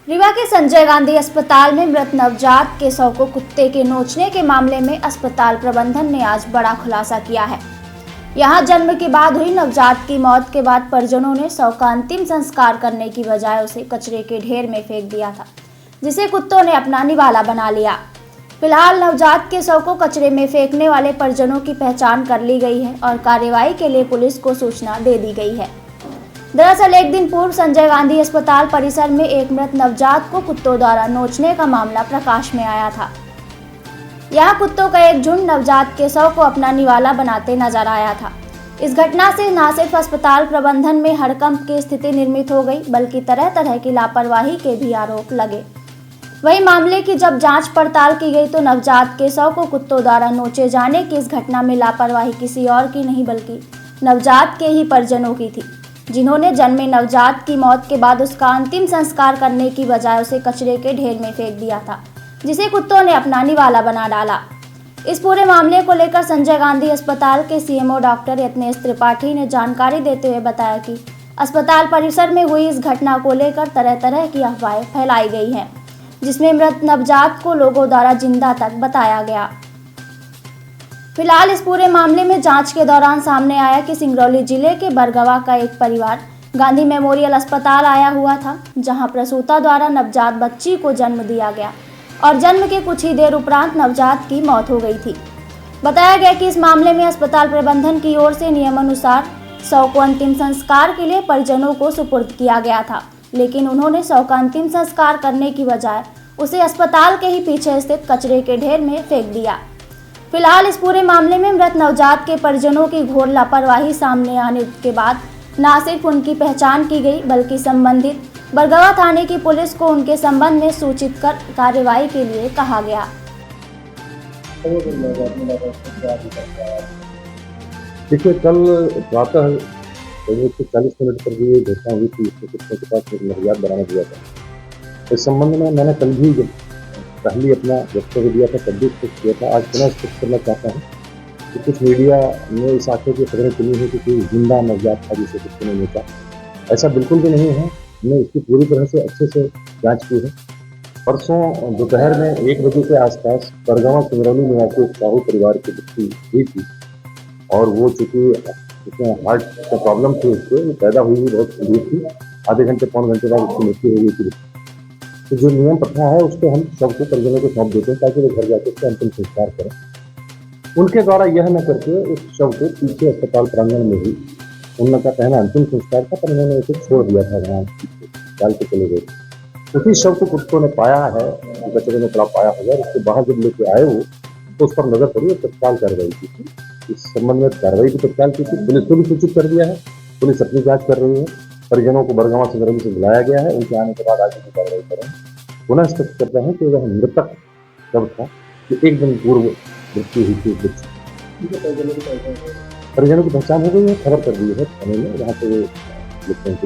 रीवा के संजय गांधी अस्पताल में मृत नवजात के शव को कुत्ते के नोचने के मामले में अस्पताल प्रबंधन ने आज बड़ा खुलासा किया है। यहां जन्म के बाद हुई नवजात की मौत के बाद परिजनों ने शव का अंतिम संस्कार करने की बजाय उसे कचरे के ढेर में फेंक दिया था, जिसे कुत्तों ने अपना निवाला बना लिया। फिलहाल नवजात के शव को कचरे में फेंकने वाले परिजनों की पहचान कर ली गई है और कार्रवाई के लिए पुलिस को सूचना दे दी गई है। दरअसल एक दिन पूर्व संजय गांधी अस्पताल परिसर में एक मृत नवजात को कुत्तों द्वारा नोचने का मामला प्रकाश में आया था। यहां कुत्तों का एक झुंड नवजात के शव को अपना निवाला बनाते नजर आया था। इस घटना से न सिर्फ अस्पताल प्रबंधन में हड़कंप की स्थिति निर्मित हो गई, बल्कि तरह तरह की लापरवाही के भी आरोप लगे। वहीं मामले की जब जांच पड़ताल की गई तो नवजात के शव को कुत्तों द्वारा नोचे जाने की इस घटना में लापरवाही किसी और की नहीं बल्कि नवजात के ही परिजनों की थी, जिन्होंने जन्मे नवजात की मौत के बाद उसका अंतिम संस्कार करने की बजाय उसे कचरे के ढेर में फेंक दिया था, जिसे कुत्तों ने अपना निवाला बना डाला। इस पूरे मामले को लेकर संजय गांधी अस्पताल के सीएमओ डॉक्टर यत्नेश त्रिपाठी ने जानकारी देते हुए बताया कि अस्पताल परिसर में हुई इस घटना को लेकर तरह तरह की अफवाहें फैलाई गई हैं, जिसमें मृत नवजात को लोगों द्वारा जिंदा तक बताया गया। फिलहाल इस पूरे मामले में जांच के दौरान सामने आया कि सिंगरौली जिले के बरगवा का एक परिवार गांधी मेमोरियल अस्पताल आया हुआ था, जहां प्रसूता द्वारा नवजात बच्ची को जन्म दिया गया और जन्म के कुछ ही देर उपरांत नवजात की मौत हो गई थी। बताया गया कि इस मामले में अस्पताल प्रबंधन की ओर से नियमानुसार शव को अंतिम संस्कार के लिए परिजनों को सुपुर्द किया गया था, लेकिन उन्होंने शव का अंतिम संस्कार करने की बजाय उसे अस्पताल के ही पीछे स्थित कचरे के ढेर में फेंक दिया। फिलहाल इस पूरे मामले में मृत नवजात के परिजनों की घोर लापरवाही सामने आने के बाद न सिर्फ उनकी पहचान की गई, बल्कि संबंधित बरगवा थाने की पुलिस को उनके संबंध में सूचित कर कार्रवाई के लिए कहा गया। देखिए, कल प्रातः 40 मिनट पर भी घटना हुई थी। कुत्ते के पास एक नवजात बरामद हुआ था। इस संबंध में मैंने कल भी पहले अपना वक्तव्य दिया था, तब भी स्पष्ट किया था। आज पुनः स्पष्ट करना चाहता हूँ कि कुछ मीडिया में इस आशय की खबरें सुनी है कि कोई जिंदा नवजात था जिसे कुत्ते ने नोचा। ऐसा बिल्कुल भी नहीं है। हमने इसकी पूरी तरह से अच्छे से जांच की है। परसों दोपहर में 1 बजे के आसपास बरगवा सिंगरौली निवासी साहू परिवार की बच्ची हुई थी और वो चूंकि उसमें हार्ट का प्रॉब्लम थी, उसको पैदा हुई बहुत गंभीर थी। आधे घंटे पौन घंटे बाद उसकी मृत्यु हो गई थी। तो जो नियम प्रथा है उसको हम सबको परिजनों को सौंप देते हैं ताकि वो घर जाकर उसका अंतिम संस्कार करें। उनके द्वारा यह न करके उस शव को पीछे अस्पताल प्रांगण में ही, उनका कहना अंतिम संस्कार था, पर उन्होंने उसे छोड़ दिया था, वहाँ डाल के चले गए। उसी शव को कुत्तों ने पाया है, कचरे में पड़ा पाया होगा। उसके बाहर जब लेके आए वो, तो उस पर नजर पड़ी और तत्काल कार्रवाई की थी। इस संबंध में कार्रवाई भी तत्काल की थी। पुलिस को भी सूचित कर दिया है। पुलिस अपनी जांच कर रही है। परिजनों को बरगवा सिंगरौली से बुलाया गया है। उनके आने के बाद आगे की कार्रवाई करें। पुनः स्पष्ट करते हैं कि वह मृतक कब था, कि एक दिन पूर्व मृत्यु हुई थी बच्ची। परिजनों की पहचान हो गई है, खबर कर दी है थाने में, जहाँ पे वो लिखते हैं।